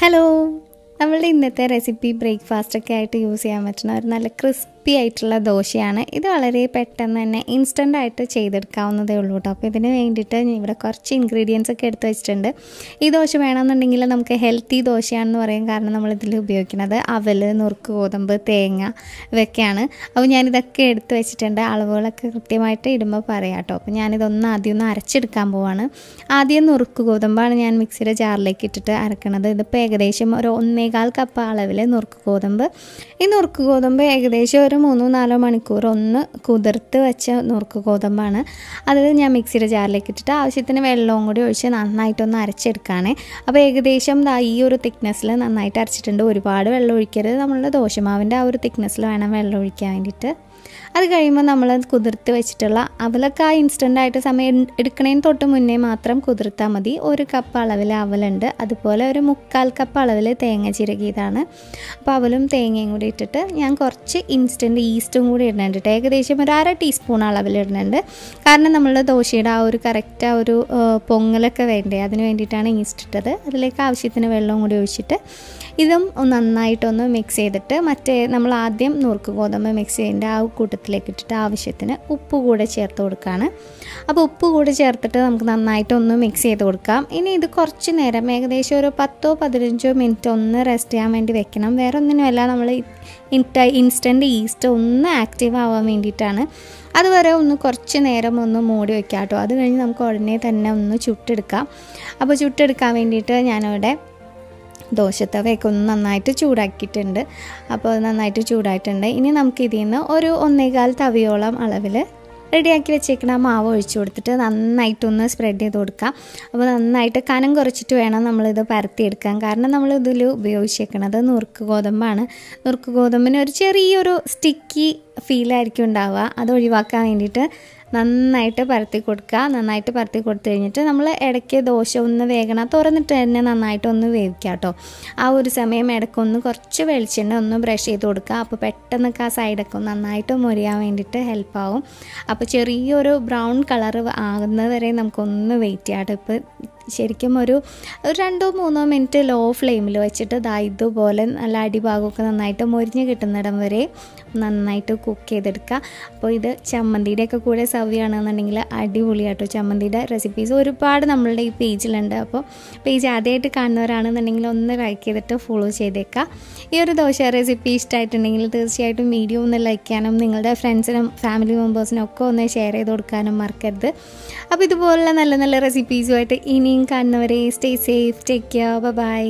Hello, നമ്മളുടെ ഇന്നത്തെ recipe ബ്രേക്ക്ഫാസ്റ്റൊക്കെ ആയിട്ട് യൂസ് ചെയ്യാൻ പറ്റുന്ന ഒരു നല്ല ക്രിസ്പി ആയിട്ടുള്ള ദോശയാണ്. ഇത് വളരെ പെട്ടെന്ന് തന്നെ ഇൻസ്റ്റൻ്റ് ആയിട്ട് ചെയ്തെടുക്കാവുന്നതേ ഉള്ളൂ കേട്ടോ. അപ്പോൾ ഇതിന് വേണ്ടിയിട്ട് ഇവിടെ കുറച്ച് ഇൻഗ്രീഡിയൻസ് ഒക്കെ എടുത്ത് വെച്ചിട്ടുണ്ട്. ഈ ദോശ വേണമെന്നുണ്ടെങ്കിൽ നമുക്ക് ഹെൽത്തി ദോശയാണെന്ന് പറയും. കാരണം നമ്മളിതിൽ ഉപയോഗിക്കുന്നത് അവൽ, നുറുക്ക് ഗോതമ്പ്, തേങ്ങ ഇതൊക്കെയാണ്. അപ്പോൾ ഞാനിതൊക്കെ എടുത്ത് വെച്ചിട്ടുണ്ട്. അളവുകളൊക്കെ കൃത്യമായിട്ട് ഇടുമ്പോൾ പറയാം കേട്ടോ. അപ്പോൾ ഞാനിതൊന്ന് ആദ്യം ഒന്ന് അരച്ചെടുക്കാൻ പോവാണ്. ആദ്യം നുറുക്ക് ഗോതമ്പാണ് ഞാൻ മിക്സിയുടെ ജാറിലേക്ക് ഇട്ടിട്ട് അരക്കണത്. ഇതിപ്പോൾ ഏകദേശം ഒരു 1.25 കപ്പ് അളവിൽ നുറുക്ക് ഗോതമ്പ്. ഈ നുറുക്ക് ഗോതമ്പ് ഏകദേശം ഒരു 3-4 മണിക്കൂർ ഒന്ന് കുതിർത്ത് വെച്ച നുറുക്ക് ഗോതമ്പാണ്. അത് ഞാൻ മിക്സിയുടെ ജാറിലേക്ക് ഇട്ടിട്ട് ആവശ്യത്തിന് വെള്ളവും കൂടി ഒഴിച്ച് നന്നായിട്ടൊന്ന് അരച്ചെടുക്കുകയാണ്. അപ്പോൾ ഏകദേശം ഈ ഒരു തിക്നെസ്സിൽ നന്നായിട്ട് അരച്ചിട്ടുണ്ട്. ഒരുപാട് വെള്ളം ഒഴിക്കരുത്. നമ്മളുടെ ദോശമാവിൻ്റെ ആ ഒരു തിക്നെസ്സിൽ വേണം വെള്ളം ഒഴിക്കാൻ വേണ്ടിയിട്ട്. അത് കഴിയുമ്പോൾ നമ്മൾ കുതിർത്ത് വെച്ചിട്ടുള്ള അവലൊക്കെ ഇൻസ്റ്റൻ്റായിട്ട് സമയം എടുക്കണതിന് തൊട്ട് മുന്നേ മാത്രം കുതിർത്താൽ മതി. 1 കപ്പ് അളവിൽ അവലുണ്ട്. അതുപോലെ ഒരു 3/4 കപ്പ് അളവിൽ തേങ്ങ ചിരകിയതാണ്. അപ്പോൾ അവലും തേങ്ങയും കൂടി ഇട്ടിട്ട് ഞാൻ കുറച്ച് ഇൻസ്റ്റൻറ്റ് ഈസ്റ്റും കൂടി ഇടുന്നുണ്ട്. ഏകദേശം ഒരു 1/2 ടീസ്പൂൺ അളവിൽ ഇടുന്നുണ്ട്. കാരണം നമ്മളുടെ ദോശയുടെ ആ ഒരു കറക്റ്റ് ആ ഒരു പൊങ്ങലൊക്കെ വേണ്ടേ, അതിന് വേണ്ടിയിട്ടാണ് ഈസ്റ്റ് ഇട്ടത്. അതിലേക്ക് ആവശ്യത്തിന് വെള്ളവും കൂടി ഒഴിച്ചിട്ട് ഇതും നന്നായിട്ടൊന്ന് മിക്സ് ചെയ്തിട്ട് മറ്റേ നമ്മൾ ആദ്യം നുറുക്ക് ഗോതമ്പ് മിക്സ് ചെയ്യേണ്ട ആ കൂട്ടത്തിലേക്ക് ഇട്ടിട്ട് ആവശ്യത്തിന് ഉപ്പ് കൂടെ ചേർത്ത് കൊടുക്കുകയാണ്. അപ്പോൾ ഉപ്പ് കൂടെ ചേർത്തിട്ട് നമുക്ക് നന്നായിട്ടൊന്ന് മിക്സ് ചെയ്ത് കൊടുക്കാം. ഇനി ഇത് കുറച്ച് നേരം ഏകദേശം ഒരു 10-15 മിനിറ്റ് ഒന്ന് റെസ്റ്റ് ചെയ്യാൻ വേണ്ടി വെക്കണം. വേറെ ഒന്നിനുമല്ല, നമ്മൾ ഇൻസ്റ്റൻറ്റ് ഈസ്റ്റ് ഒന്ന് ആക്റ്റീവ് ആവാൻ വേണ്ടിയിട്ടാണ്. അതുവരെ ഒന്ന് കുറച്ച് നേരം ഒന്ന് മൂടി വയ്ക്കാം കേട്ടോ. അത് കഴിഞ്ഞ് നമുക്ക് ഉടനെ തന്നെ ഒന്ന് ചുട്ടെടുക്കാം. അപ്പോൾ ചുട്ടെടുക്കാൻ വേണ്ടിയിട്ട് ഞാനിവിടെ ദോശത്തവയൊക്കെ ഒന്ന് നന്നായിട്ട് ചൂടാക്കിയിട്ടുണ്ട്. അപ്പോൾ നന്നായിട്ട് ചൂടായിട്ടുണ്ട്. ഇനി നമുക്കിതിൽ നിന്ന് ഒരു 1.25 തവിയോളം അളവിൽ റെഡിയാക്കി വെച്ചേക്കുന്ന മാവ് ഒഴിച്ചു കൊടുത്തിട്ട് നന്നായിട്ടൊന്ന് സ്പ്രെഡ് ചെയ്ത് കൊടുക്കാം. അപ്പോൾ നന്നായിട്ട് കനം കുറച്ചിട്ട് വേണം നമ്മളിത് പരത്തിയെടുക്കാൻ. കാരണം നമ്മളിതിൽ ഉപയോഗിച്ചേക്കുന്നത് നുറുക്ക് ഗോതമ്പാണ്. നുറുക്ക് ഗോതമ്പിന് ഒരു ചെറിയൊരു സ്റ്റിക്കി ഫീലായിരിക്കും ഉണ്ടാവുക. അത് ഒഴിവാക്കാൻ വേണ്ടിയിട്ട് നന്നായിട്ട് പരത്തി കൊടുക്കുക. നന്നായിട്ട് പരത്തി കൊടുത്തു കഴിഞ്ഞിട്ട് നമ്മൾ ഇടയ്ക്ക് ദോശ ഒന്ന് വേഗണം തുറന്നിട്ട് തന്നെ നന്നായിട്ടൊന്ന് വേവിക്കുക കേട്ടോ. ആ ഒരു സമയം ഇടയ്ക്കൊന്ന് കുറച്ച് വെളിച്ചെണ്ണ ഒന്ന് ബ്രഷ് ചെയ്ത് കൊടുക്കുക. അപ്പോൾ പെട്ടെന്നൊക്കെ ആ സൈഡൊക്കെ ഒന്ന് നന്നായിട്ട് മൊരിയാൻ വേണ്ടിയിട്ട് ഹെൽപ്പാവും. അപ്പോൾ ചെറിയൊരു ബ്രൗൺ കളർ ആകുന്നത് വരെ നമുക്കൊന്ന് വെയിറ്റ് ചെയ്യാം കേട്ടോ. ഇപ്പോൾ ശരിക്കും ഒരു 2-3 മിനിറ്റ് ലോ ഫ്ലെയിമിൽ വെച്ചിട്ട് ഇതുപോലെ നല്ല അടിഭാഗമൊക്കെ നന്നായിട്ട് മൊരിഞ്ഞ് കിട്ടുന്നിടം വരെ നന്നായിട്ട് കുക്ക് ചെയ്തെടുക്കുക. അപ്പോൾ ഇത് ചമ്മന്തിയുടെയൊക്കെ കൂടെ സർവ് ചെയ്യുകയാണെന്നുണ്ടെങ്കിൽ അടിപൊളിയാട്ടോ. ചമ്മന്തിയുടെ റെസിപ്പീസ് ഒരുപാട് നമ്മളുടെ ഈ പേജിലുണ്ട്. അപ്പോൾ പേജ് ആദ്യമായിട്ട് കാണുന്നവരാണെന്നുണ്ടെങ്കിൽ ഒന്ന് ലൈക്ക് ചെയ്തിട്ട് ഫോളോ ചെയ്തേക്കുക. ഈ ഒരു ദോശ റെസിപ്പി ഇഷ്ടമായിട്ടുണ്ടെങ്കിൽ തീർച്ചയായിട്ടും വീഡിയോ ഒന്ന് ലൈക്ക് ചെയ്യാനും നിങ്ങളുടെ ഫ്രണ്ട്സിനും ഫാമിലി മെമ്പേഴ്സിനും ഒക്കെ ഒന്ന് ഷെയർ ചെയ്ത് കൊടുക്കാനും മറക്കരുത്. അപ്പോൾ ഇതുപോലുള്ള നല്ല നല്ല റെസിപ്പീസുമായിട്ട് ഇനിയും കാണുന്നവരെ stay safe, take care, by.